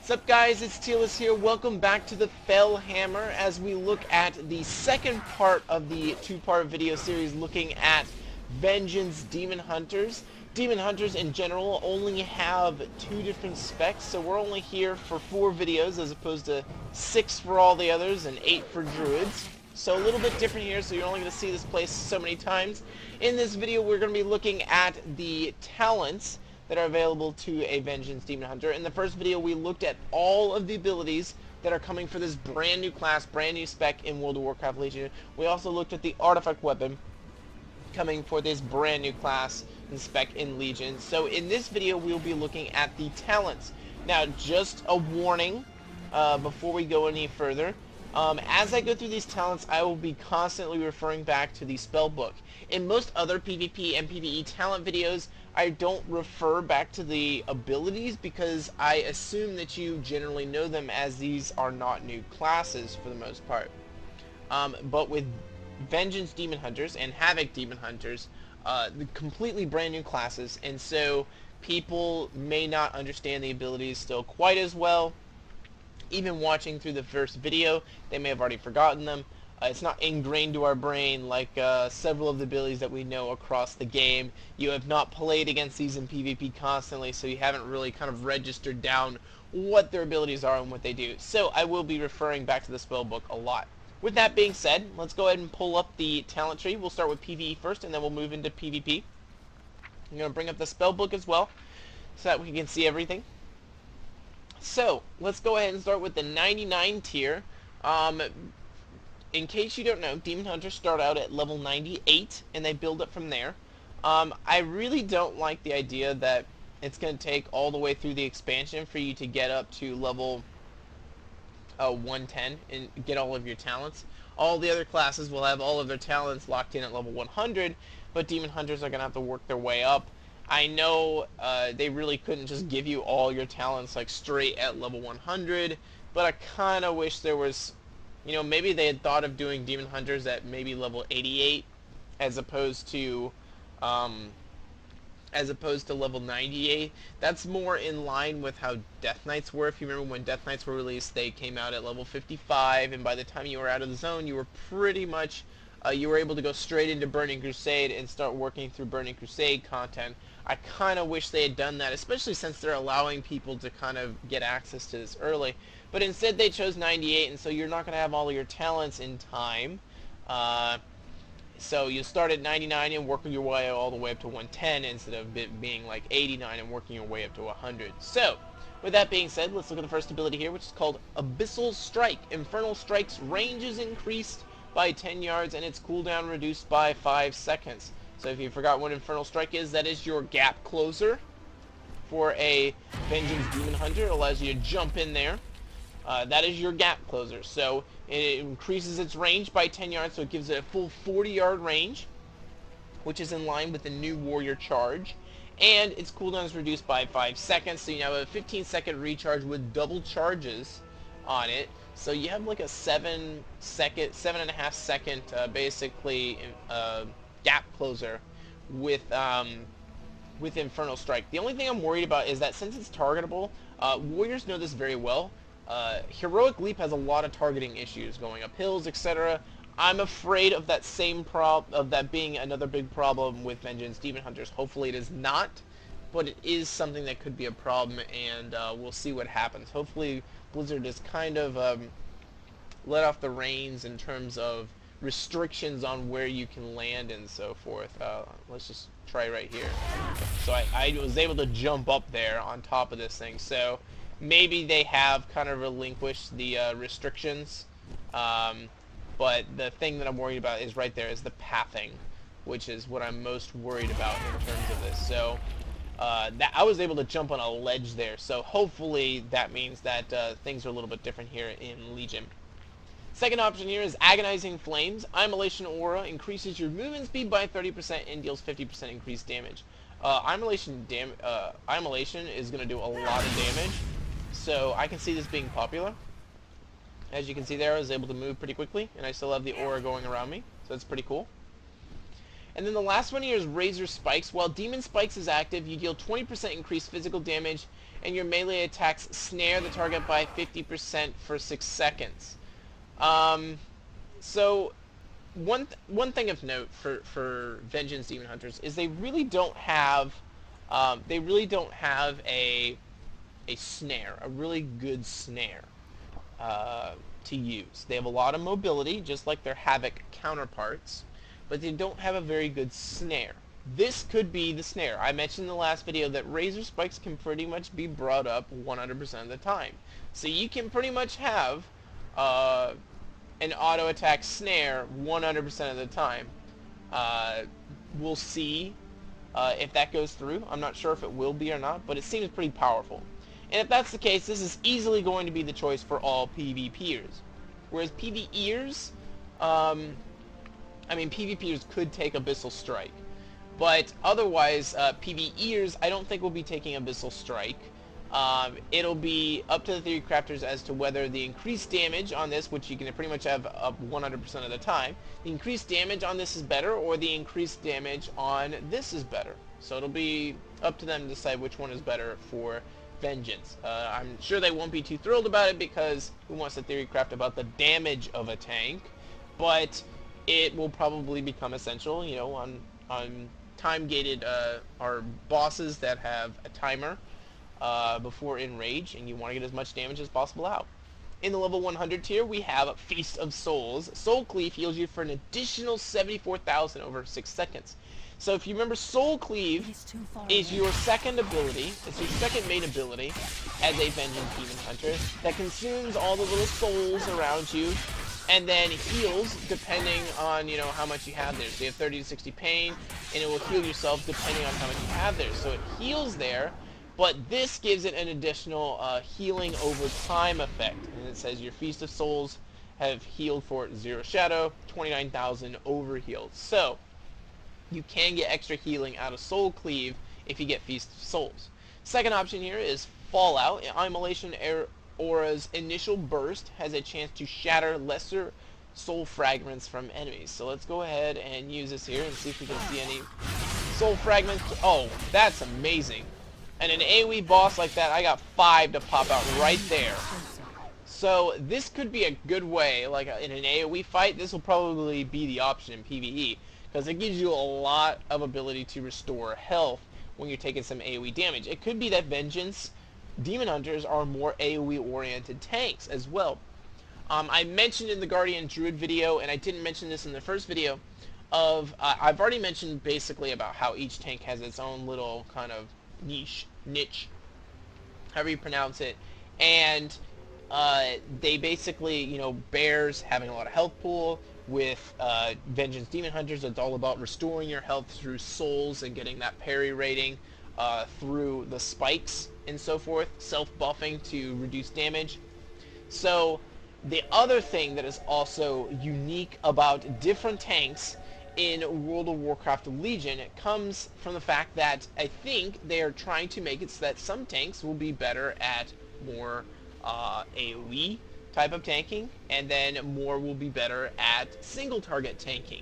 What's up, guys? It's Tealus here. Welcome back to the Fell Hammer as we look at the second part of the two-part video series looking at Vengeance Demon Hunters. Demon Hunters in general only have 2 different specs, so we're only here for 4 videos as opposed to 6 for all the others and 8 for Druids. So a little bit different here, so you're only going to see this place so many times. In this video we're going to be looking at the talents that are available to a Vengeance Demon Hunter. In the first video we looked at all of the abilities that are coming for this brand new class, brand new spec in World of Warcraft Legion. We also looked at the artifact weapon coming for this brand new class and spec in Legion. So in this video we'll be looking at the talents. Now just a warning before we go any further. As I go through these talents, I will be constantly referring back to the spell book. In most other PvP and PvE talent videos, I don't refer back to the abilities because I assume that you generally know them, as these are not new classes for the most part. But with Vengeance Demon Hunters and Havoc Demon Hunters, the completely brand new classes, and so people may not understand the abilities still quite as well. Even watching through the first video, they may have already forgotten them. It's not ingrained to our brain like several of the abilities that we know across the game. You have not played against these in PvP constantly, so you haven't really kind of registered down what their abilities are and what they do. So I will be referring back to the spellbook a lot. With that being said, let's go ahead and pull up the talent tree. We'll start with PvE first, and then we'll move into PvP. I'm going to bring up the spellbook as well, so that we can see everything. So, let's go ahead and start with the 99 tier. In case you don't know, Demon Hunters start out at level 98, and they build up from there. I really don't like the idea that it's going to take all the way through the expansion for you to get up to level 110 and get all of your talents. All the other classes will have all of their talents locked in at level 100, but Demon Hunters are going to have to work their way up. I know they really couldn't just give you all your talents like straight at level 100, but I kind of wish there was, you know, maybe they had thought of doing Demon Hunters at maybe level 88 as opposed to level 98. That's more in line with how Death Knights were. If you remember when Death Knights were released, they came out at level 55, and by the time you were out of the zone, you were pretty much you were able to go straight into Burning Crusade and start working through Burning Crusade content. I kind of wish they had done that, especially since they're allowing people to kind of get access to this early. But instead they chose 98, and so you're not going to have all of your talents in time. So you start at 99 and work your way all the way up to 110 instead of it being like 89 and working your way up to 100. So, with that being said, let's look at the first ability here, which is called Abyssal Strike. Infernal Strike's range is increased by 10 yards and its cooldown reduced by 5 seconds. So if you forgot what Infernal Strike is, that is your gap closer for a Vengeance Demon Hunter. It allows you to jump in there. That is your gap closer. So it increases its range by 10 yards, so it gives it a full 40-yard range, which is in line with the new Warrior Charge. And its cooldown is reduced by 5 seconds, so you now have a 15-second recharge with double charges on it. So you have like a 7.5 second basically gap closer with Infernal Strike. The only thing I'm worried about is that since it's targetable, Warriors know this very well. Heroic Leap has a lot of targeting issues, going up hills, etc. I'm afraid of that same of that being another big problem with Vengeance Demon Hunters. Hopefully it is not, but it is something that could be a problem, and we'll see what happens. Hopefully Blizzard is kind of let off the reins in terms of restrictions on where you can land and so forth. Let's just try right here. So I was able to jump up there on top of this thing, so maybe they have kind of relinquished the restrictions, but the thing that I'm worried about is right there is the pathing, which is what I'm most worried about in terms of this. So that I was able to jump on a ledge there, so hopefully that means that things are a little bit different here in Legion. Second option here is Agonizing Flames. Immolation Aura increases your movement speed by 30% and deals 50% increased damage. Immolation is going to do a lot of damage, so I can see this being popular. As you can see there, I was able to move pretty quickly, and I still have the aura going around me, so that's pretty cool. And then the last one here is Razor Spikes. While Demon Spikes is active, you deal 20% increased physical damage, and your melee attacks snare the target by 50% for 6 seconds. So one thing of note for Vengeance Demon Hunters is they really don't have a snare, a really good snare to use. They have a lot of mobility, just like their Havoc counterparts, but they don't have a very good snare. This could be the snare. I mentioned in the last video that Razor Spikes can pretty much be brought up 100% of the time. So you can pretty much have an auto attack snare 100% of the time. We'll see if that goes through. I'm not sure if it will be or not, but it seems pretty powerful. And if that's the case, this is easily going to be the choice for all PvPers. Whereas PvEers, PvPers could take Abyssal Strike. But otherwise, PvEers, I don't think will be taking Abyssal Strike. It'll be up to the theory crafters as to whether the increased damage on this, which you can pretty much have up 100% of the time, the increased damage on this is better, or the increased damage on this is better. So it'll be up to them to decide which one is better for Vengeance. I'm sure they won't be too thrilled about it, because who wants to theory craft about the damage of a tank? But it will probably become essential, you know, on time-gated our bosses that have a timer before Enrage, and you want to get as much damage as possible out. In the level 100 tier, we have Feast of Souls. Soul Cleave heals you for an additional 74,000 over 6 seconds. So if you remember, Soul Cleave is your second ability, it's your second main ability as a Vengeance Demon Hunter that consumes all the little souls around you and then heals depending on, you know, how much you have there. So you have 30 to 60 pain, and it will heal yourself depending on how much you have there. So it heals there, but this gives it an additional healing over time effect. And it says your Feast of Souls have healed for 0 shadow, 29,000 overhealed. So you can get extra healing out of Soul Cleave if you get Feast of Souls. Second option here is Fallout. Immolation Aura's initial burst has a chance to shatter lesser soul fragments from enemies. So let's go ahead and use this here and see if we can see any soul fragments. Oh, that's amazing. And an AoE boss like that, I got 5 to pop out right there. So this could be a good way, like in an AoE fight, this will probably be the option in PvE, because it gives you a lot of ability to restore health when you're taking some AoE damage. It could be that Vengeance Demon Hunters are more AoE-oriented tanks as well. I mentioned in the Guardian Druid video, and I didn't mention this in the first video, I've already mentioned basically about how each tank has its own little kind of niche, however you pronounce it, and they basically, you know, bears having a lot of health pool. With Vengeance Demon Hunters, it's all about restoring your health through souls and getting that parry rating through the spikes and so forth, self-buffing to reduce damage. So the other thing that is also unique about different tanks in World of Warcraft Legion, it comes from the fact that I think they are trying to make it so that some tanks will be better at more AoE type of tanking, and then more will be better at single target tanking.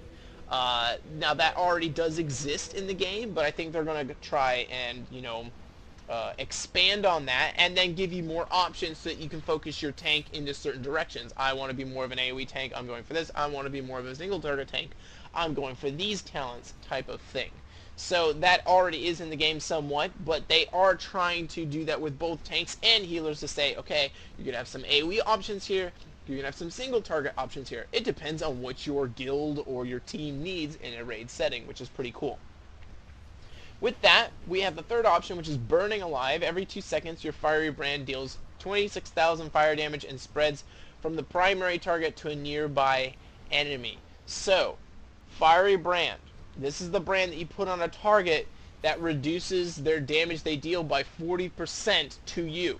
Now that already does exist in the game, but I think they're going to try and, you know, expand on that, and then give you more options so that you can focus your tank into certain directions. I want to be more of an AoE tank, I'm going for this. I want to be more of a single target tank, I'm going for these talents type of thing. So that already is in the game somewhat, but they are trying to do that with both tanks and healers to say, okay, you're going to have some AoE options here, you're going to have some single target options here. It depends on what your guild or your team needs in a raid setting, which is pretty cool. With that, we have the third option, which is Burning Alive. Every 2 seconds, your fiery brand deals 26,000 fire damage and spreads from the primary target to a nearby enemy. So, fiery brand. This is the brand that you put on a target that reduces their damage they deal by 40% to you.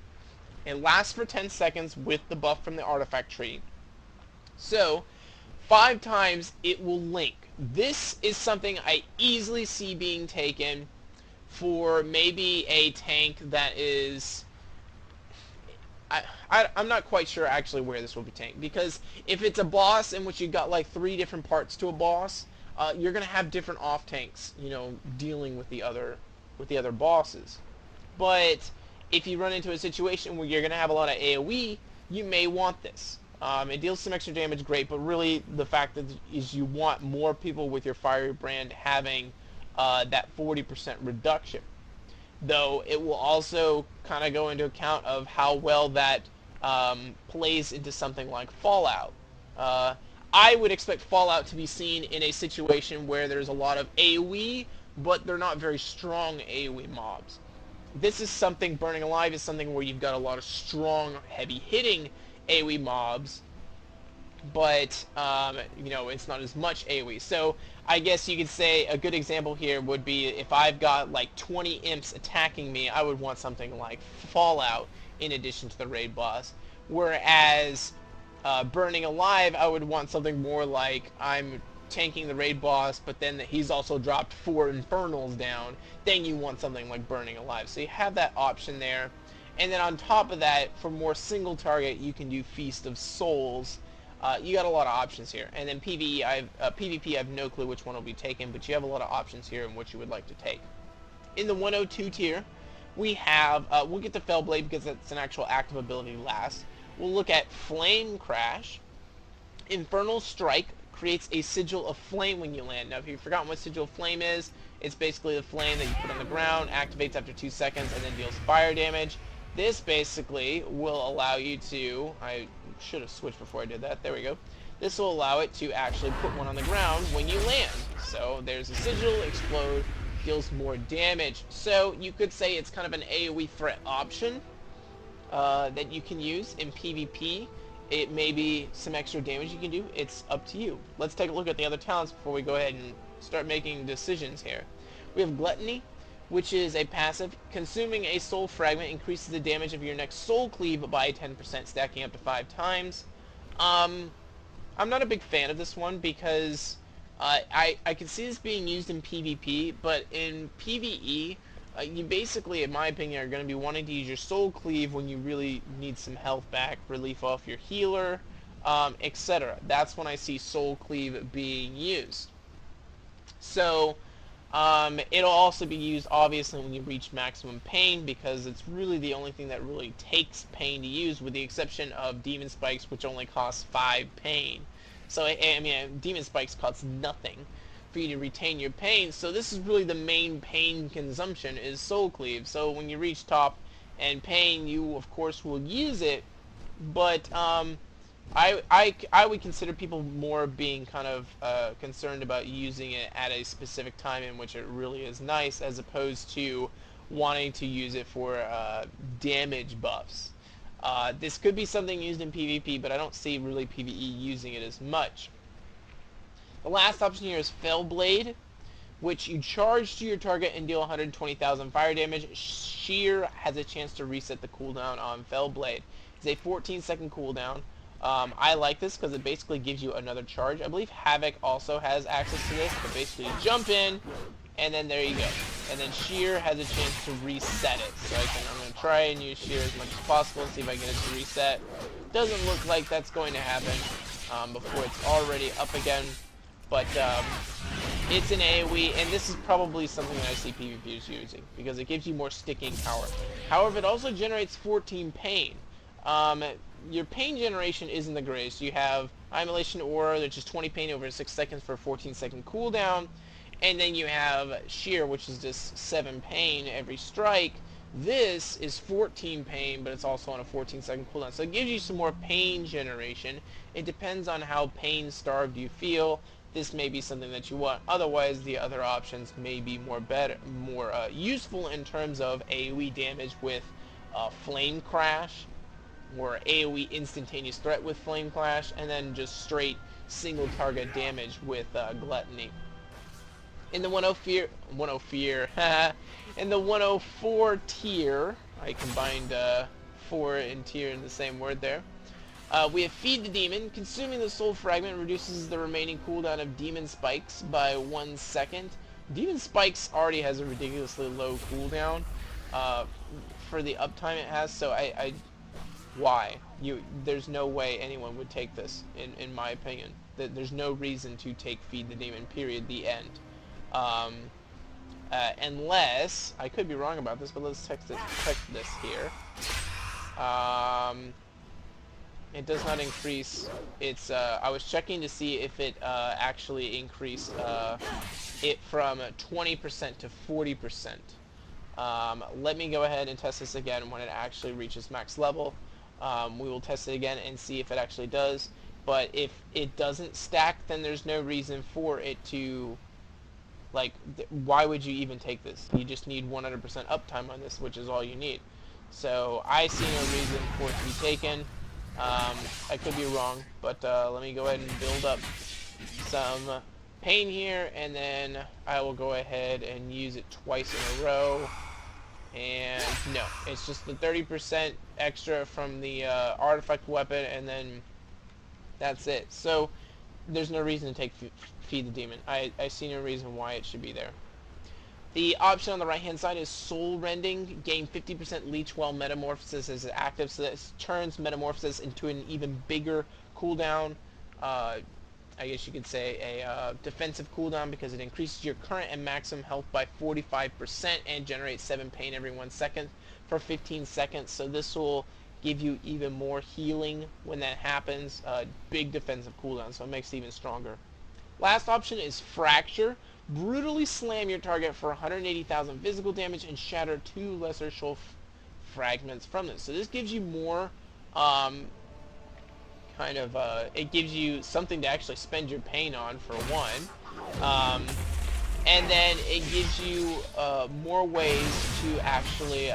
It lasts for 10 seconds with the buff from the artifact tree. So, 5 times it will link. This is something I easily see being taken for maybe a tank that is... I'm not quite sure actually where this will be tanked, because if it's a boss in which you've got like 3 different parts to a boss, you're going to have different off tanks, dealing with the other bosses. But if you run into a situation where you're going to have a lot of AoE, you may want this. It deals some extra damage, great, but really the fact that is you want more people with your fiery brand having that 40% reduction. Though it will also kind of go into account of how well that plays into something like Fallout. I would expect Fallout to be seen in a situation where there's a lot of AoE, but they're not very strong AoE mobs. This is something, Burning Alive is something where you've got a lot of strong, heavy-hitting AoE mobs, but, it's not as much AoE. So, I guess you could say a good example here would be if I've got, like, 20 imps attacking me, I would want something like Fallout in addition to the raid boss. Whereas, Burning Alive, I would want something more like I'm tanking the raid boss, but then he's also dropped 4 Infernals down. Then you want something like Burning Alive. So you have that option there. And then on top of that, for more single target, you can do Feast of Souls. You got a lot of options here. And then PvP, I have no clue which one will be taken, but you have a lot of options here in what you would like to take. In the 102 tier, we have, we'll get to Fellblade because it's an actual active ability last. We'll look at Flame Crash. Infernal Strike creates a sigil of flame when you land. Now, if you've forgotten what sigil of flame is, it's basically the flame that you put on the ground, activates after 2 seconds, and then deals fire damage. This basically will allow you to, I should have switched before I did that, there we go. This will allow it to actually put one on the ground when you land. So there's a sigil, explode, deals more damage. So you could say it's kind of an AoE threat option that you can use in PvP. It may be some extra damage you can do. It's up to you. Let's take a look at the other talents before we go ahead and start making decisions here. We have Gluttony, which is a passive. Consuming a soul fragment increases the damage of your next soul cleave by 10%, stacking up to 5 times. I'm not a big fan of this one because I can see this being used in PvP, but in PvE, you basically, in my opinion, are going to be wanting to use your soul cleave when you really need some health back, relief off your healer, etc. That's when I see soul cleave being used. So, it'll also be used, obviously, when you reach maximum pain, because it's really the only thing that really takes pain to use, with the exception of Demon Spikes, which only costs 5 pain. So, I mean, Demon Spikes costs nothing for you to retain your pain. So this is really the main pain consumption, is soul cleave. So when you reach top and pain, you of course will use it, but I would consider people more being kind of concerned about using it at a specific time in which it really is nice, as opposed to wanting to use it for damage buffs. This could be something used in PvP, but I don't see really PvE using it as much. The last option here is Fellblade, which you charge to your target and deal 120,000 fire damage. Sheer has a chance to reset the cooldown on Fellblade. It's a 14-second cooldown. I like this because it basically gives you another charge. I believe Havoc also has access to this, but basically you jump in, and then there you go. And then Sheer has a chance to reset it. So I'm going to try and use Sheer as much as possible and see if I can get it to reset. Doesn't look like that's going to happen before it's already up again. But it's an AoE, and this is probably something that I see PvPers using, because it gives you more sticking power. However, it also generates 14 pain. Your pain generation isn't the greatest. You have Immolation Aura, which is 20 pain over 6 seconds for a 14-second cooldown, and then you have Sheer, which is just 7 pain every strike. This is 14 pain, but it's also on a 14-second cooldown. So it gives you some more pain generation. It depends on how pain-starved you feel. This may be something that you want. Otherwise, the other options may be more useful in terms of AoE damage with Flame Crash, or AoE instantaneous threat with Flame Crash, and then just straight single target damage with Gluttony. In the 104 tier, I combined 4 and tier in the same word there. We have Feed the Demon. Consuming the soul fragment reduces the remaining cooldown of Demon Spikes by 1 second. Demon Spikes already has a ridiculously low cooldown for the uptime it has, so Why? There's no way anyone would take this, in my opinion. There's no reason to take Feed the Demon, period, the end. Um, Unless, I could be wrong about this, but let's check this here. It does not increase its, I was checking to see if it actually increased it from 20% to 40%. Let me go ahead and test this again when it actually reaches max level. We will test it again and see if it actually does. But if it doesn't stack, then there's no reason for it to, like, why would you even take this? You just need 100% uptime on this, which is all you need. So I see no reason for it to be taken. I could be wrong, but let me go ahead and build up some pain here, and then I will go ahead and use it twice in a row. And no, it's just the 30% extra from the artifact weapon, and then that's it. So there's no reason to take Feed the Demon. I see no reason why it should be there. The option on the right hand side is Soul Rending. Gain 50% leech while Metamorphosis is active, so this turns Metamorphosis into an even bigger cooldown. I guess you could say a defensive cooldown, because it increases your current and maximum health by 45% and generates 7 pain every 1 second for 15 seconds. So this will give you even more healing when that happens. Big defensive cooldown, so it makes it even stronger. Last option is Fracture. Brutally slam your target for 180,000 physical damage and shatter 2 lesser soul fragments from this. So this gives you more it gives you something to actually spend your pain on, for one. And then it gives you more ways to actually,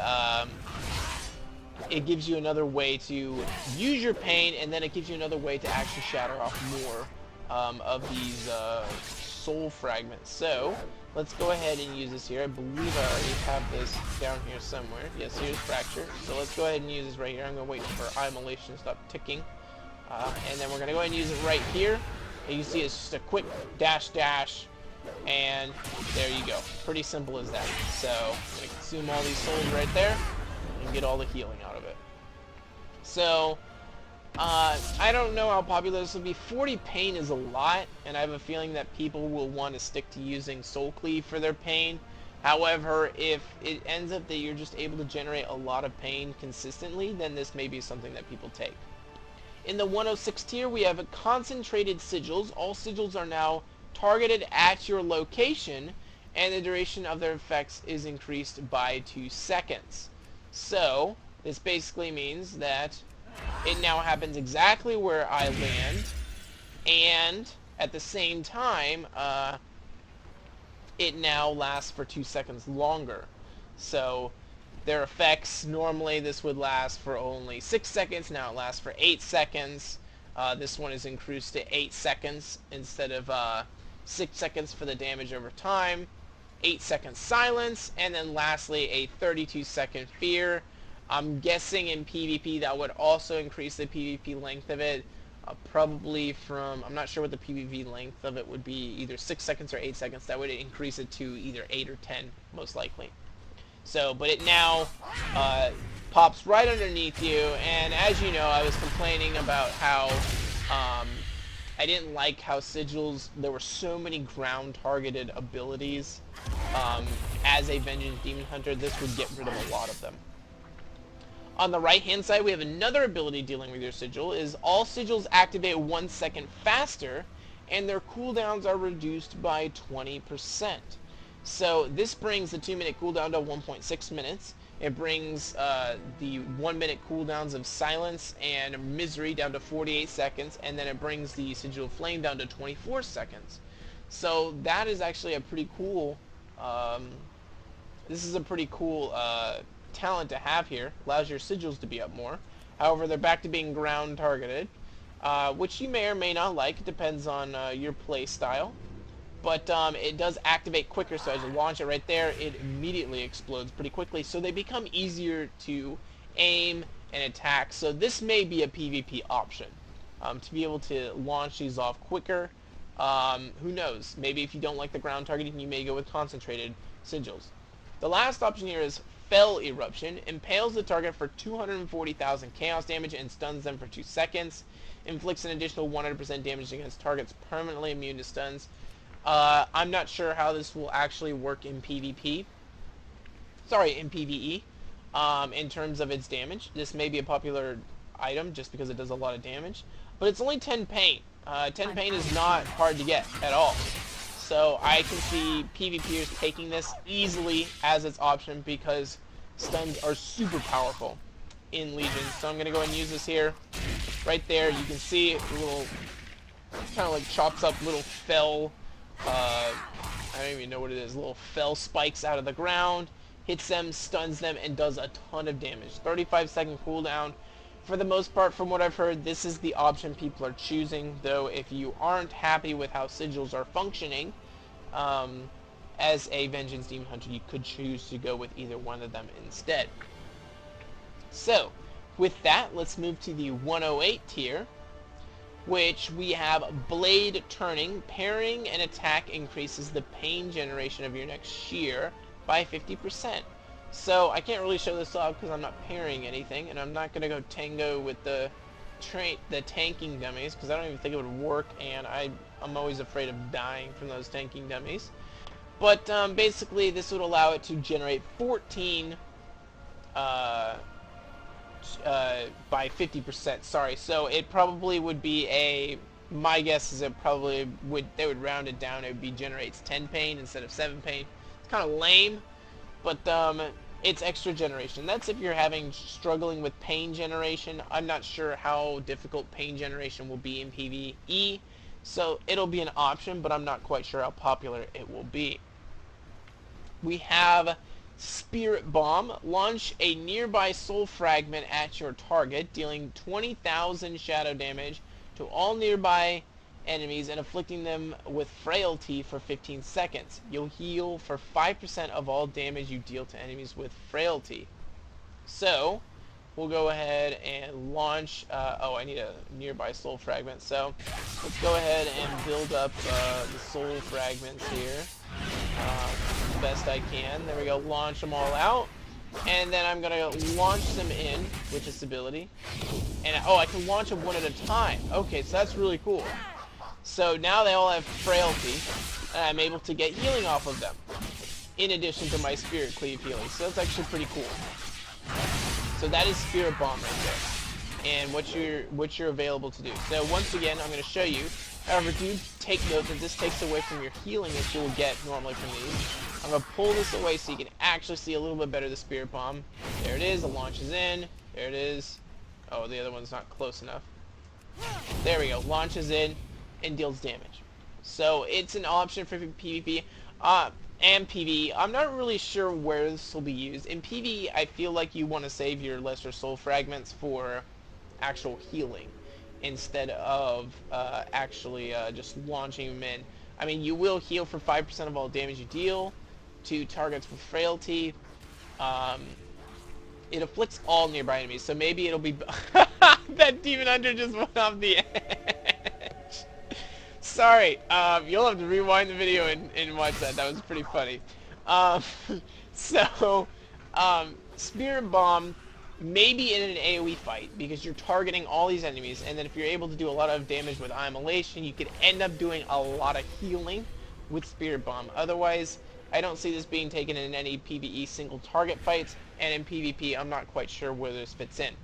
it gives you another way to use your pain, and then it gives you another way to actually shatter off more of these soul fragments. So let's go ahead and use this here. I believe I already have this down here somewhere. Yes, here's Fracture. So let's go ahead and use this right here. I'm going to wait for immolation to stop ticking. And then we're going to go ahead and use it right here. And you see it's just a quick dash, and there you go. Pretty simple as that. So I'm going to consume all these souls right there and get all the healing out of it. So I don't know how popular this will be. 40 pain is a lot, and I have a feeling that people will want to stick to using Soul Cleave for their pain. However, if it ends up that you're just able to generate a lot of pain consistently, then this may be something that people take. In the 106 tier, we have concentrated sigils. All sigils are now targeted at your location, and the duration of their effects is increased by 2 seconds. So this basically means that it now happens exactly where I land, and at the same time, it now lasts for 2 seconds longer. So their effects, normally this would last for only 6 seconds, now it lasts for 8 seconds. This one is increased to 8 seconds instead of 6 seconds for the damage over time. 8 seconds silence, and then lastly a 32-second fear. I'm guessing in PvP that would also increase the PvP length of it, probably from, I'm not sure what the PvP length of it would be, either 6 seconds or 8 seconds. That would increase it to either 8 or 10, most likely. So, but it now pops right underneath you, and as you know, I was complaining about how I didn't like how sigils, there were so many ground targeted abilities. As a Vengeance Demon Hunter, this would get rid of a lot of them. On the right hand side, we have another ability dealing with your sigil, is all sigils activate 1 second faster, and their cooldowns are reduced by 20%. So this brings the 2-minute cooldown to 1.6 minutes. It brings the 1-minute cooldowns of Silence and Misery down to 48 seconds, and then it brings the Sigil of Flame down to 24 seconds. So that is actually a pretty cool, this is a pretty cool talent to have here. Allows your sigils to be up more. However, they're back to being ground targeted, which you may or may not like. It depends on your play style. But it does activate quicker, so as you launch it right there, it immediately explodes pretty quickly, so they become easier to aim and attack. So this may be a PvP option, to be able to launch these off quicker. Who knows? Maybe if you don't like the ground targeting, you may go with concentrated sigils. The last option here is Fell Eruption. Impales the target for 240,000 chaos damage and stuns them for 2 seconds. Inflicts an additional 100% damage against targets permanently immune to stuns. I'm not sure how this will actually work in PvP. Sorry, in PvE. In terms of its damage. This may be a popular item just because it does a lot of damage. But it's only 10 pain. 10 pain is not hard to get at all. So I can see PvPers taking this easily as its option because stuns are super powerful in Legion. So I'm going to go and use this here. Right there, you can see a little, kind of like chops up little fell, I don't even know what it is, little fell spikes out of the ground. Hits them, stuns them, and does a ton of damage. 35-second cooldown. For the most part, from what I've heard, this is the option people are choosing, though if you aren't happy with how sigils are functioning, as a Vengeance Demon Hunter, you could choose to go with either one of them instead. So, with that, let's move to the 108 tier, which we have Blade Turning. Pairing an attack increases the pain generation of your next shear by 50%. So I can't really show this off because I'm not pairing anything, and I'm not going to go tango with the tanking dummies because I don't even think it would work, and I'm always afraid of dying from those tanking dummies. But basically this would allow it to generate 14 by 50%, sorry. So it probably would be my guess is it probably they would round it down. It would be generates 10 pain instead of 7 pain. It's kind of lame, but it's extra generation. That's if you're struggling with pain generation. I'm not sure how difficult pain generation will be in PvE, so it'll be an option, but I'm not quite sure how popular it will be. We have Spirit Bomb. Launch a nearby soul fragment at your target, dealing 20,000 shadow damage to all nearby enemies and afflicting them with frailty for 15 seconds. You'll heal for 5% of all damage you deal to enemies with frailty. So, we'll go ahead and launch, oh, I need a nearby soul fragment, so let's go ahead and build up the soul fragments here as best I can. There we go, launch them all out, and then I'm going to launch them in with this ability, and oh, I can launch them one at a time. Okay, so that's really cool. So now they all have frailty, and I'm able to get healing off of them, in addition to my Spirit Cleave healing. So that's actually pretty cool. So that is Spirit Bomb right there, and what you're available to do. So once again, I'm going to show you. However, do take note that this takes away from your healing that you'll get normally from these. I'm going to pull this away so you can actually see a little bit better the Spirit Bomb. There it is. It launches in. There it is. Oh, the other one's not close enough. There we go. Launches in and deals damage. So it's an option for PvP and PvE. I'm not really sure where this will be used. In PvE, I feel like you want to save your lesser soul fragments for actual healing instead of actually just launching them in. I mean, you will heal for 5% of all damage you deal to targets with frailty. It afflicts all nearby enemies, so maybe it'll be... That Demon Hunter just went off the edge. Sorry, you'll have to rewind the video and watch that. That was pretty funny. Spirit Bomb, maybe in an AoE fight, because you're targeting all these enemies, and then if you're able to do a lot of damage with Immolation, you could end up doing a lot of healing with Spirit Bomb. Otherwise, I don't see this being taken in any PvE single target fights, and in PvP, I'm not quite sure where this fits in.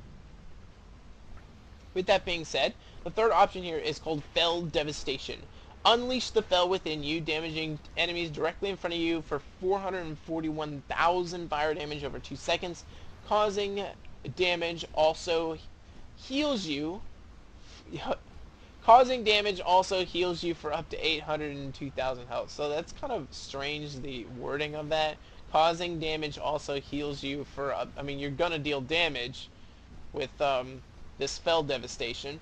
With that being said, the third option here is called Fell Devastation. Unleash the Fell within you, damaging enemies directly in front of you for 441,000 fire damage over 2 seconds. Causing damage also heals you. Causing damage also heals you for up to 802,000 health. So that's kind of strange, the wording of that. Causing damage also heals you for, I mean, you're gonna deal damage with this Fell Devastation.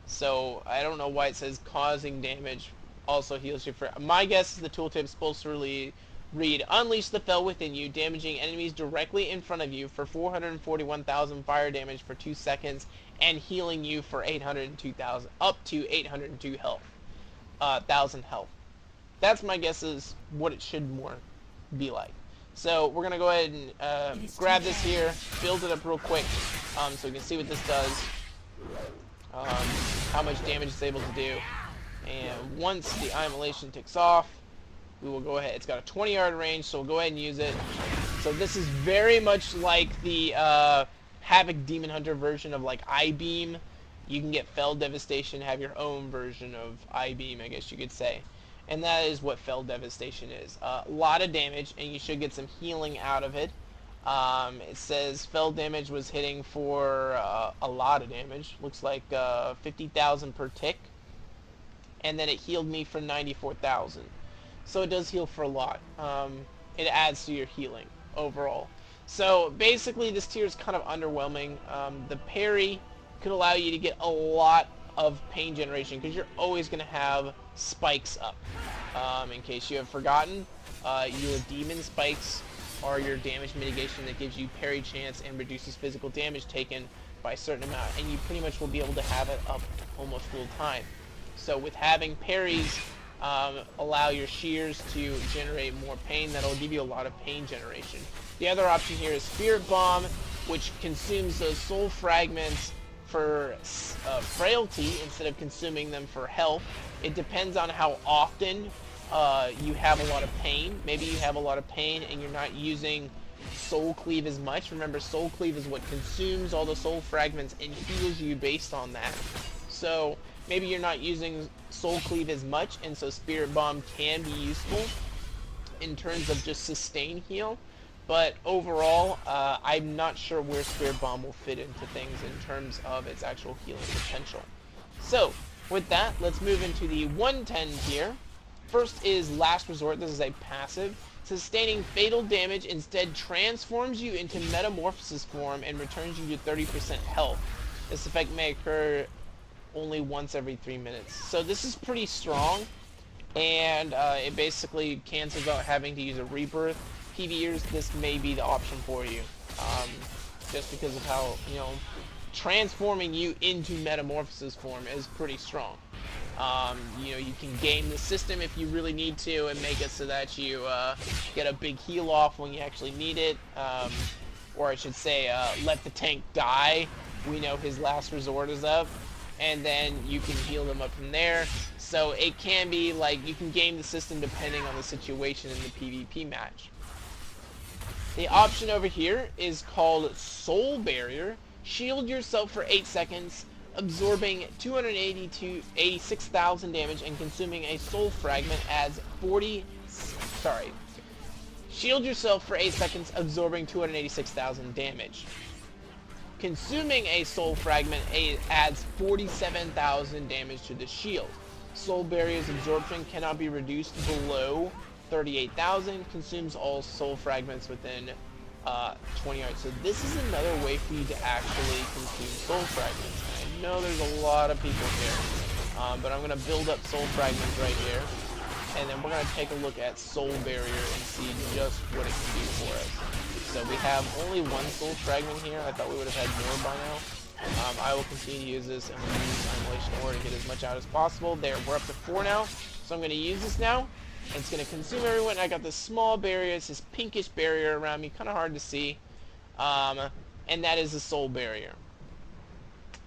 So I don't know why it says causing damage also heals you for... My guess is the tooltip is supposed to really read, unleash the Fell within you, damaging enemies directly in front of you for 441,000 fire damage for 2 seconds, and healing you for 802,000, up to 802 health, 1,000 health. That's my guess is what it should more be like. So we're gonna go ahead and grab this here, build it up real quick, so we can see what this does, how much damage it's able to do. And once the immolation ticks off, we will go ahead. It's got a 20-yard range, so we'll go ahead and use it. So this is very much like the Havoc Demon Hunter version of like I-Beam. You can get Fell Devastation, have your own version of I-Beam, I guess you could say. And that is what Fell Devastation is. A lot of damage, and you should get some healing out of it. It says Fell damage was hitting for a lot of damage. Looks like 50,000 per tick. And then it healed me for 94,000. So it does heal for a lot. It adds to your healing overall. So basically this tier is kind of underwhelming. The parry could allow you to get a lot of pain generation because you're always going to have spikes up. In case you have forgotten, your demon spikes are your damage mitigation that gives you parry chance and reduces physical damage taken by a certain amount, and you pretty much will be able to have it up almost full time. So with having parries, allow your shears to generate more pain. That'll give you a lot of pain generation. The other option here is Spirit Bomb, which consumes those soul fragments for frailty instead of consuming them for health. It depends on how often you have a lot of pain. Maybe you have a lot of pain and you're not using Soul Cleave as much. Remember, Soul Cleave is what consumes all the soul fragments and heals you based on that. So maybe you're not using Soul Cleave as much, and so Spirit Bomb can be useful in terms of just sustain heal. But overall, I'm not sure where Spirit Bomb will fit into things in terms of its actual healing potential. So, with that, let's move into the 110 tier. First is Last Resort. This is a passive. Sustaining fatal damage instead transforms you into Metamorphosis form and returns you to 30% health. This effect may occur only once every 3 minutes. So this is pretty strong, and it basically cancels out having to use a rebirth. PvEers, this may be the option for you, just because of how, transforming you into Metamorphosis form is pretty strong. You can game the system if you really need to and make it so that you get a big heal off when you actually need it, or I should say let the tank die. We know his last resort is up, and then you can heal them up from there. So it can be like you can game the system depending on the situation in the PvP match. The option over here is called Soul Barrier. Shield yourself for 8 seconds, absorbing 86,000 damage and consuming a soul fragment adds Shield yourself for 8 seconds, absorbing 286,000 damage. Consuming a soul fragment adds 47,000 damage to the shield. Soul Barrier's absorption cannot be reduced below 38,000, consumes all soul fragments within 20 yards. So this is another way for you to actually consume soul fragments. And I know there's a lot of people here, but I'm going to build up soul fragments right here, and then we're going to take a look at Soul Barrier and see just what it can do for us. So we have only one soul fragment here. I thought we would have had more by now. I will continue to use this, and we'll use Immolation Ore to get as much out as possible. There, we're up to 4 now, so I'm going to use this now. It's going to consume everyone. I got this small barrier. It's this pinkish barrier around me, kind of hard to see. And that is the Soul Barrier.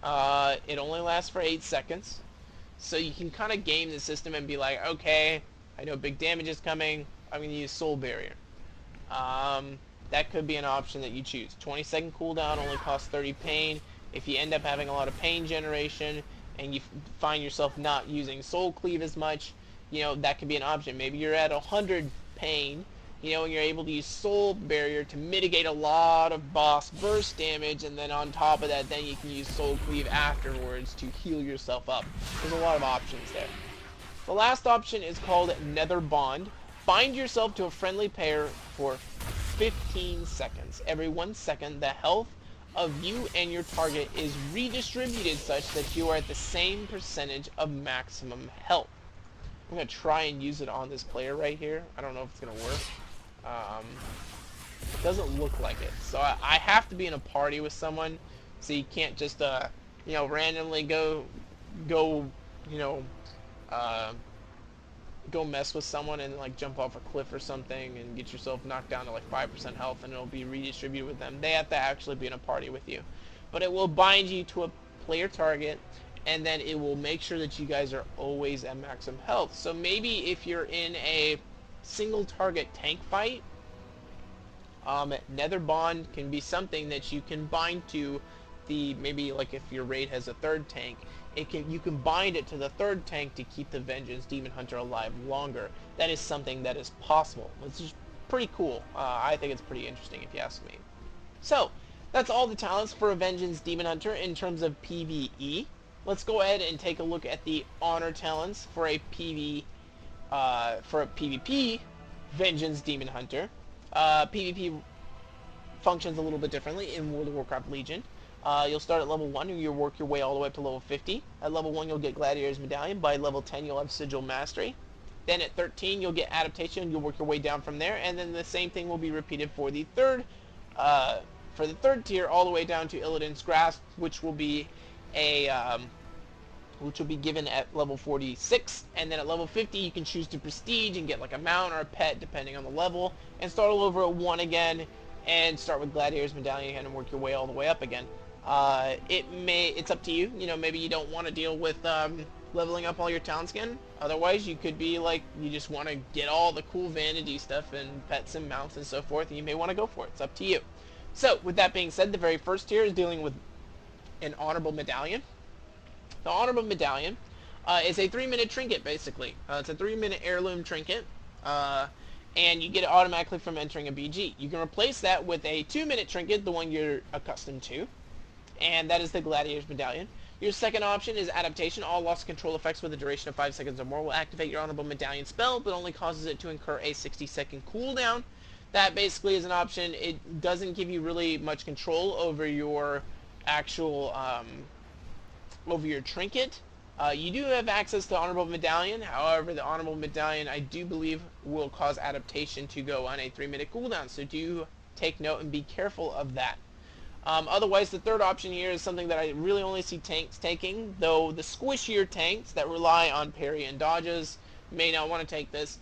It only lasts for 8 seconds. So you can kind of game the system and be like, okay, I know big damage is coming. I'm going to use Soul Barrier. That could be an option that you choose. 20-second cooldown, only costs 30 pain. If you end up having a lot of pain generation and you find yourself not using Soul Cleave as much, that could be an option. Maybe you're at 100 pain, and you're able to use Soul Barrier to mitigate a lot of boss burst damage, and then on top of that, then you can use Soul Cleave afterwards to heal yourself up. There's a lot of options there. The last option is called Nether Bond. Bind yourself to a friendly pair for 15 seconds. Every 1 second, the health of you and your target is redistributed such that you are at the same percentage of maximum health. I'm going to try and use it on this player right here. I don't know if it's going to work. It doesn't look like it. So I have to be in a party with someone, so you can't just, randomly go go mess with someone and like jump off a cliff or something and get yourself knocked down to like 5% health, and it'll be redistributed with them. They have to actually be in a party with you. But it will bind you to a player target, and then it will make sure that you guys are always at maximum health. So maybe if you're in a single target tank fight, Nether Bond can be something that you can bind to the, maybe like if your raid has a third tank, you can bind it to the third tank to keep the Vengeance Demon Hunter alive longer. That is something that is possible. It's just pretty cool. I think it's pretty interesting if you ask me. So that's all the talents for a Vengeance Demon Hunter in terms of PvE. Let's go ahead and take a look at the honor talents for a PvP Vengeance Demon Hunter. PvP functions a little bit differently in World of Warcraft Legion. You'll start at level 1 and you'll work your way all the way up to level 50. At level 1 you'll get Gladiator's Medallion. By level 10 you'll have Sigil Mastery. Then at 13 you'll get Adaptation and you'll work your way down from there. And then the same thing will be repeated for the third tier all the way down to Illidan's Grasp, which will be given at level 46, and then at level 50 you can choose to prestige and get like a mount or a pet depending on the level, and start all over at 1 again and start with Gladiator's Medallion again and work your way all the way up again. It's up to you. You know, maybe you don't want to deal with leveling up all your talents again. Otherwise, you could be like, you just want to get all the cool vanity stuff and pets and mounts and so forth, and you may want to go for it. It's up to you. So, with that being said, the very first tier is dealing with an Honorable Medallion. The Honorable Medallion is a 3-minute trinket, basically. It's a 3-minute heirloom trinket, and you get it automatically from entering a BG. You can replace that with a 2-minute trinket, the one you're accustomed to, and that is the Gladiator's Medallion. Your second option is Adaptation. All loss control effects with a duration of 5 seconds or more will activate your Honorable Medallion spell, but only causes it to incur a 60-second cooldown. That basically is an option. It doesn't give you really much control over your actual over your trinket. You do have access to Honorable Medallion. However, the Honorable Medallion, I do believe, will cause Adaptation to go on a 3-minute cooldown. So do take note and be careful of that. Otherwise, the third option here is something that I really only see tanks taking, though the squishier tanks that rely on parry and dodges may not want to take this.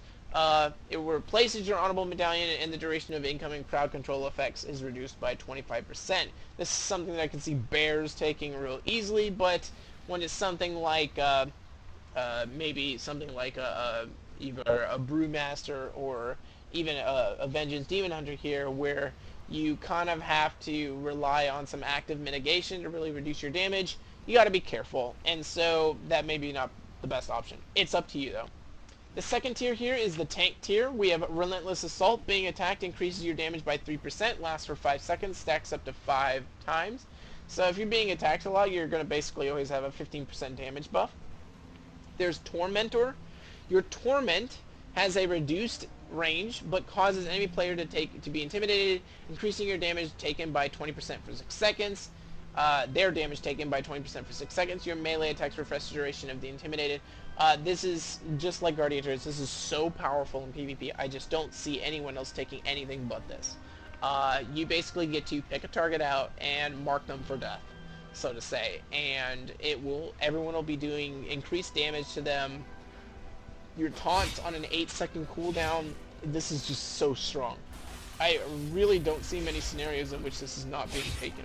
It replaces your Honorable Medallion, and the duration of incoming crowd control effects is reduced by 25%. This is something that I can see bears taking real easily, but when it's something like maybe something like either a Brewmaster or even a Vengeance Demon Hunter here, where you kind of have to rely on some active mitigation to really reduce your damage, you got to be careful, and so that may be not the best option. It's up to you though. The second tier here is the tank tier. We have Relentless Assault. Being attacked increases your damage by 3%, lasts for 5 seconds, stacks up to 5 times. So if you're being attacked a lot, you're going to basically always have a 15% damage buff. There's Tormentor. Your Torment has a reduced range, but causes enemy player to be intimidated, increasing your damage taken by 20% for 6 seconds. Their damage taken by 20% for 6 seconds. Your melee attacks refresh the duration of the intimidated. This is just like Guardian Turrets. This is so powerful in PvP. I just don't see anyone else taking anything but this. You basically get to pick a target out and mark them for death, so to say, and everyone will be doing increased damage to them. Your taunts on an 8-second cooldown. This is just so strong. I really don't see many scenarios in which this is not being taken.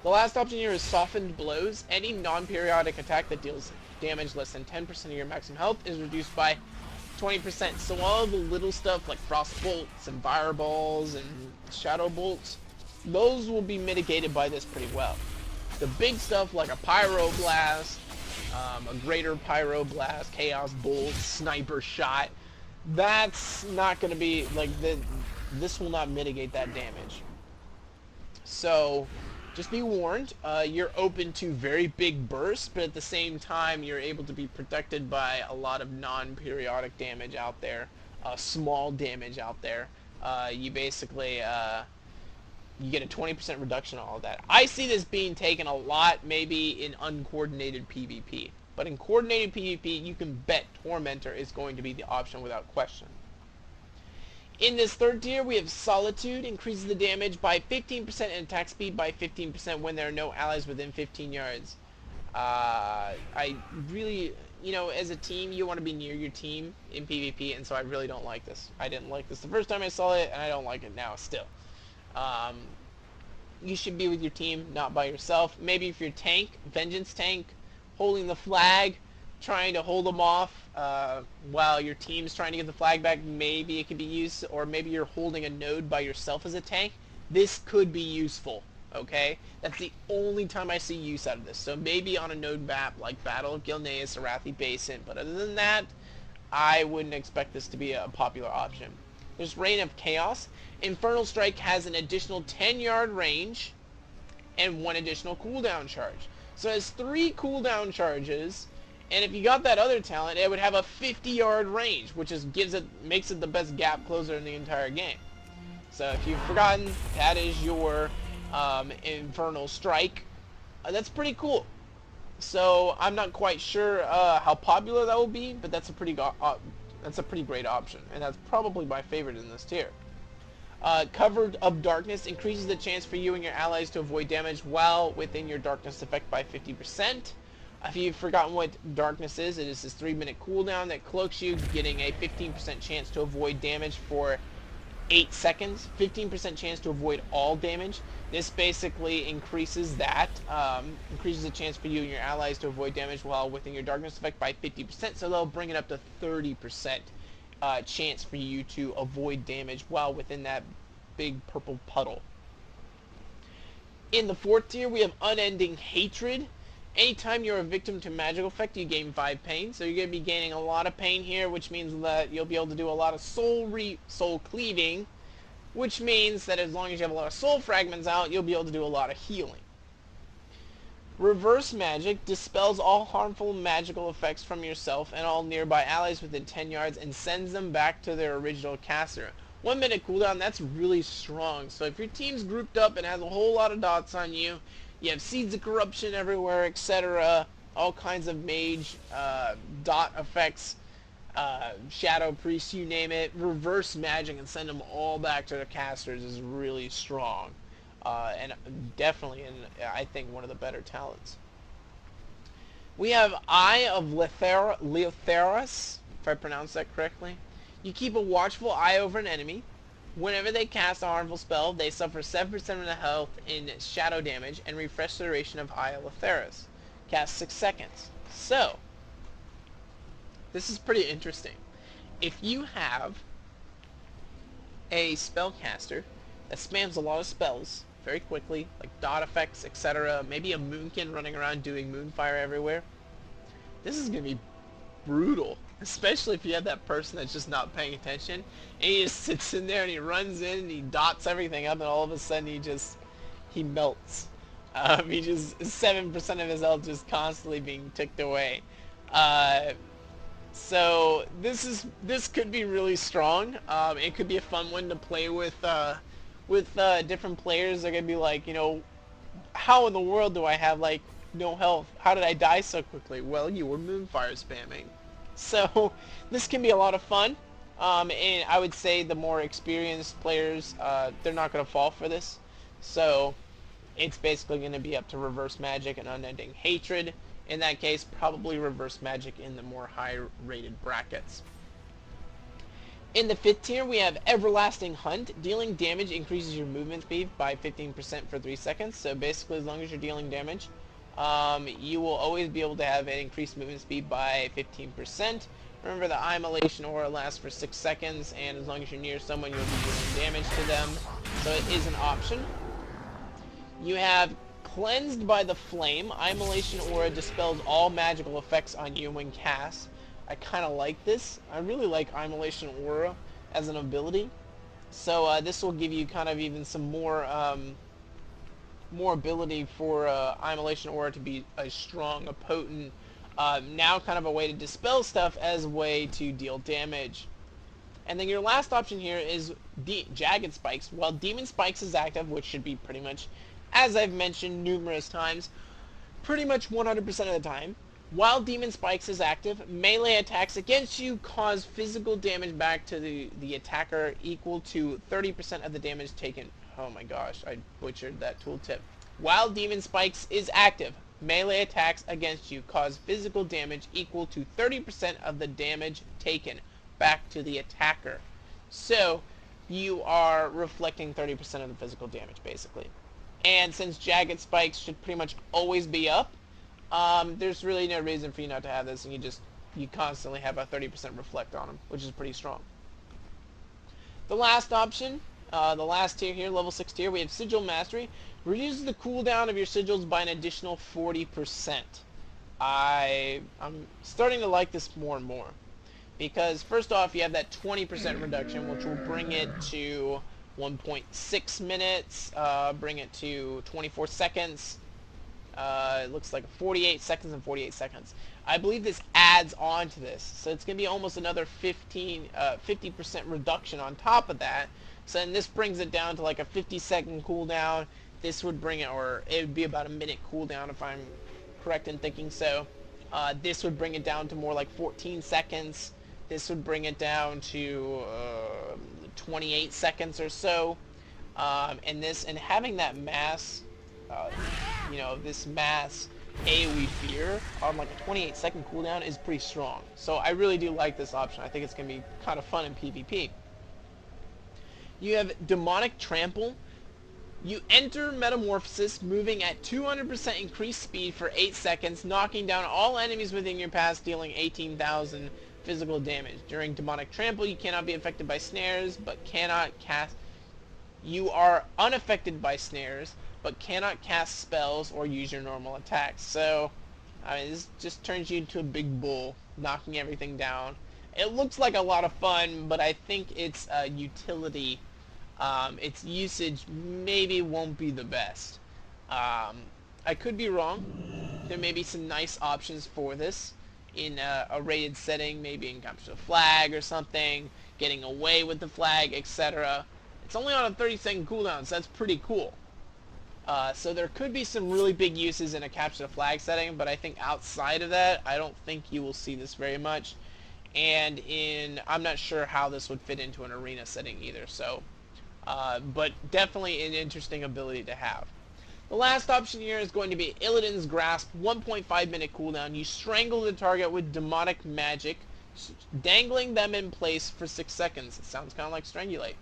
The last option here is Softened Blows. Any non-periodic attack that deals damage less than 10% of your maximum health is reduced by 20%. So all the little stuff like Frost Bolts and Fireballs and Shadow Bolts, those will be mitigated by this pretty well. The big stuff like a Pyroblast, a Greater Pyroblast, Chaos Bolt, Sniper Shot, that's not going to be, like, this will not mitigate that damage. So just be warned, you're open to very big bursts, but at the same time you're able to be protected by a lot of non-periodic damage out there, small damage out there. You basically you get a 20% reduction on all of that. I see this being taken a lot maybe in uncoordinated PvP, but in coordinated PvP you can bet Tormentor is going to be the option without question. In this third tier, we have Solitude. Increases the damage by 15% and attack speed by 15% when there are no allies within 15 yards. I really you know, as a team, you want to be near your team in PvP, and so I really don't like this. I didn't like this the first time I saw it, and I don't like it now still. Um, you should be with your team, not by yourself. Maybe if you're tank, vengeance tank, holding the flag, trying to hold them off while your team's trying to get the flag back, maybe it could be used, or maybe you're holding a node by yourself as a tank. This could be useful, okay? That's the only time I see use out of this. So maybe on a node map like Battle of Gilneas, Arathi Basin, but other than that, I wouldn't expect this to be a popular option. There's Reign of Chaos. Infernal Strike has an additional 10-yard range and 1 additional cooldown charge. So it has 3 cooldown charges, and if you got that other talent, it would have a 50-yard range, which is makes it the best gap closer in the entire game. So if you've forgotten, that is your Infernal Strike. That's pretty cool. So I'm not quite sure how popular that will be, but that's a pretty great option, and that's probably my favorite in this tier. Cover of Darkness increases the chance for you and your allies to avoid damage while within your darkness effect by 50%. If you've forgotten what Darkness is, it is this 3-minute cooldown that cloaks you, getting a 15% chance to avoid damage for 8 seconds, 15% chance to avoid all damage. This basically increases that, increases the chance for you and your allies to avoid damage while within your darkness effect by 50%, so they'll bring it up to 30% chance for you to avoid damage while within that big purple puddle. In the 4th tier, we have Unending Hatred. Anytime you're a victim to magical effect, you gain 5 pain, so you're going to be gaining a lot of pain here, which means that you'll be able to do a lot of soul cleaving, which means that as long as you have a lot of soul fragments out, you'll be able to do a lot of healing. Reverse Magic dispels all harmful magical effects from yourself and all nearby allies within 10 yards and sends them back to their original caster. 1 minute cooldown, that's really strong. So if your team's grouped up and has a whole lot of dots on you, you have Seeds of Corruption everywhere, etc., all kinds of mage dot effects, Shadow Priest, you name it, reverse magic and send them all back to the casters is really strong. And definitely, I think, one of the better talents. We have Eye of Leotheras, if I pronounce that correctly. You keep a watchful eye over an enemy. Whenever they cast a harmful spell, they suffer 7% of the health in shadow damage and refresh the duration of Eye of Leotheras. Cast 6 seconds. So, this is pretty interesting. If you have a spellcaster that spams a lot of spells very quickly, like dot effects, etc., maybe a moonkin running around doing moonfire everywhere, this is going to be brutal, especially if you have that person that's just not paying attention, and he just sits in there and he runs in and he dots everything up, and all of a sudden he melts. He just 7% of his health just constantly being ticked away. So this could be really strong. It could be a fun one to play with different players. They're gonna be like, you know, how in the world do I have like no health? How did I die so quickly? Well, you were moonfire spamming. So this can be a lot of fun. And I would say the more experienced players, they're not gonna fall for this. So it's basically gonna be up to Reverse Magic and Unending Hatred. In that case, probably Reverse Magic in the more high-rated brackets. In the 5th tier, we have Everlasting Hunt. Dealing damage increases your movement speed by 15% for 3 seconds. So basically, as long as you're dealing damage, you will always be able to have an increased movement speed by 15%. Remember, the Immolation Aura lasts for 6 seconds, and as long as you're near someone, you'll be dealing damage to them. So it is an option. You have Cleansed by the Flame. Immolation Aura dispels all magical effects on you when cast. I kind of like this. I really like Immolation Aura as an ability. So this will give you kind of even some more ability for Immolation Aura to be a strong, a potent, now kind of a way to dispel stuff as a way to deal damage. And then your last option here is Jagged Spikes. While Demon Spikes is active, which should be pretty much, as I've mentioned numerous times, pretty much 100% of the time, while Demon Spikes is active, melee attacks against you cause physical damage back to the attacker equal to 30% of the damage taken. Oh my gosh, I butchered that tooltip. While Demon Spikes is active, melee attacks against you cause physical damage equal to 30% of the damage taken back to the attacker. So you are reflecting 30% of the physical damage, basically. And since jagged spikes should pretty much always be up, there's really no reason for you not to have this, and you constantly have a 30% reflect on them, which is pretty strong. The last option, the last tier here, level 6 tier, we have Sigil Mastery. Reduces the cooldown of your sigils by an additional 40%. I'm starting to like this more and more. Because first off, you have that 20% reduction, which will bring it to 1.6 minutes, bring it to 24 seconds. It looks like 48 seconds and 48 seconds. I believe this adds on to this, so it's going to be almost another 50% reduction on top of that. So then this brings it down to like a 50-second cooldown. This would bring it, or it would be about a minute cooldown if I'm correct in thinking so. This would bring it down to more like 14 seconds. This would bring it down to 28 seconds or so. And having that mass, this mass AoE fear on like a 28-second cooldown is pretty strong. So I really do like this option. I think it's going to be kind of fun in PvP. You have Demonic Trample. You enter Metamorphosis moving at 200% increased speed for 8 seconds, knocking down all enemies within your path, dealing 18,000 physical damage. During Demonic Trample, you cannot be affected by snares, but cannot cast... You are unaffected by snares, but cannot cast spells or use your normal attacks. So, this just turns you into a big bull, knocking everything down. It looks like a lot of fun, but I think its utility, its usage maybe won't be the best. I could be wrong. There may be some nice options for this in a rated setting, maybe in Capture the Flag or something, getting away with the flag, etc. It's only on a 30-second cooldown, so that's pretty cool. So there could be some really big uses in a Capture the Flag setting, but I think outside of that, I don't think you will see this very much. And I'm not sure how this would fit into an arena setting either, so... but definitely an interesting ability to have. The last option here is going to be Illidan's Grasp, 1.5 minute cooldown. You strangle the target with demonic magic, dangling them in place for 6 seconds. It sounds kind of like Strangulate.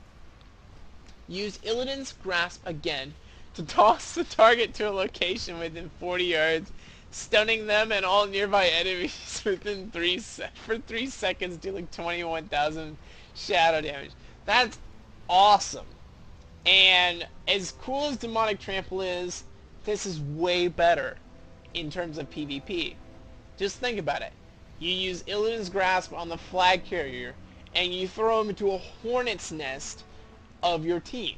Use Illidan's Grasp again to toss the target to a location within 40 yards, stunning them and all nearby enemies within 3 seconds, dealing 21,000 shadow damage. That's awesome. And as cool as Demonic Trample is, this is way better in terms of PvP. Just think about it. You use Illidan's Grasp on the flag carrier, and you throw him into a hornet's nest of your team.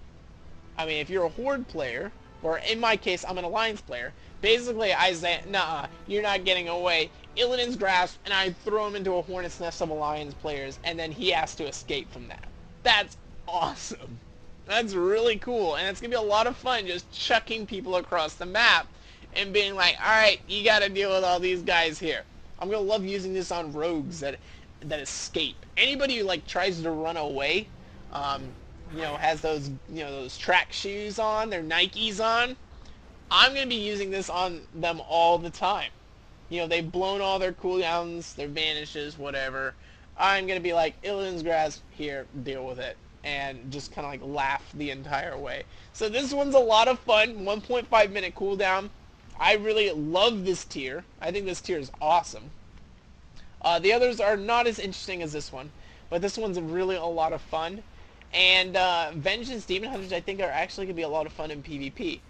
I mean, if you're a Horde player, or in my case, I'm an Alliance player, basically I say, nah, you're not getting away. Illidan's Grasp, and I throw him into a hornet's nest of Alliance players, and then he has to escape from that. That's awesome. That's really cool, and it's going to be a lot of fun just chucking people across the map and being like, alright, you got to deal with all these guys here. I'm going to love using this on rogues that escape. Anybody who like tries to run away, has those, those track shoes on, their Nikes on, I'm going to be using this on them all the time. They've blown all their cooldowns, their vanishes, whatever. I'm going to be like, Illidan's Grasp, here, deal with it. And just kind of like laugh the entire way. So this one's a lot of fun. 1.5 minute cooldown. I really love this tier. I think this tier is awesome. The others are not as interesting as this one, but this one's really a lot of fun. And Vengeance Demon Hunters, I think, are actually going to be a lot of fun in PvP.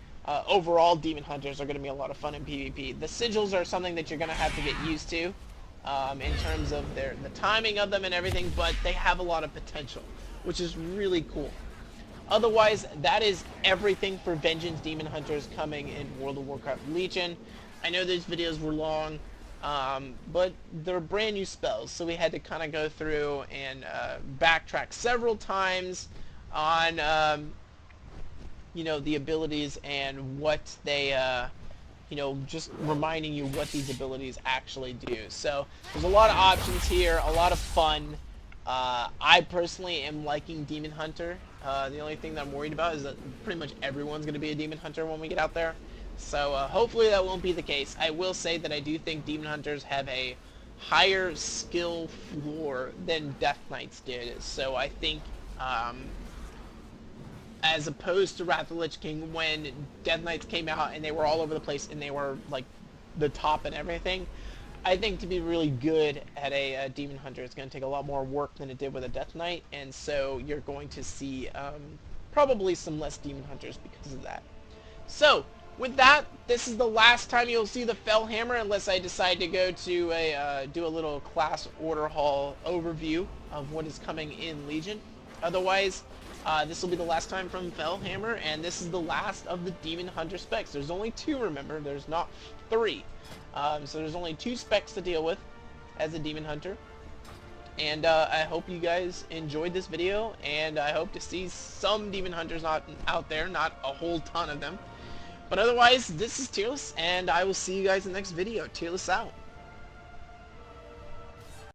Overall, Demon Hunters are going to be a lot of fun in PvP. The sigils are something that you're going to have to get used to in terms of the timing of them and everything, but they have a lot of potential, which is really cool. Otherwise, that is everything for Vengeance Demon Hunters coming in World of Warcraft Legion. I know these videos were long, but they're brand new spells, so we had to kind of go through and backtrack several times on, the abilities and what they, just reminding you what these abilities actually do. So there's a lot of options here, a lot of fun. I personally am liking Demon Hunter. The only thing that I'm worried about is that pretty much everyone's going to be a Demon Hunter when we get out there. So hopefully that won't be the case. I will say that I do think Demon Hunters have a higher skill floor than Death Knights did. So I think, as opposed to Wrath of the Lich King, when Death Knights came out and they were all over the place and they were like the top and everything, I think to be really good at a Demon Hunter, it's going to take a lot more work than it did with a Death Knight, and so you're going to see probably some less Demon Hunters because of that. So, with that, this is the last time you'll see the Fellhammer unless I decide to go to do a little class order hall overview of what is coming in Legion. Otherwise, this will be the last time from Fellhammer, and this is the last of the Demon Hunter specs. There's only 2, remember, there's not 3. So there's only 2 specs to deal with as a Demon Hunter. And I hope you guys enjoyed this video, and I hope to see some Demon Hunters out there, not a whole ton of them. But otherwise, this is Tearless, and I will see you guys in the next video. Tearless out.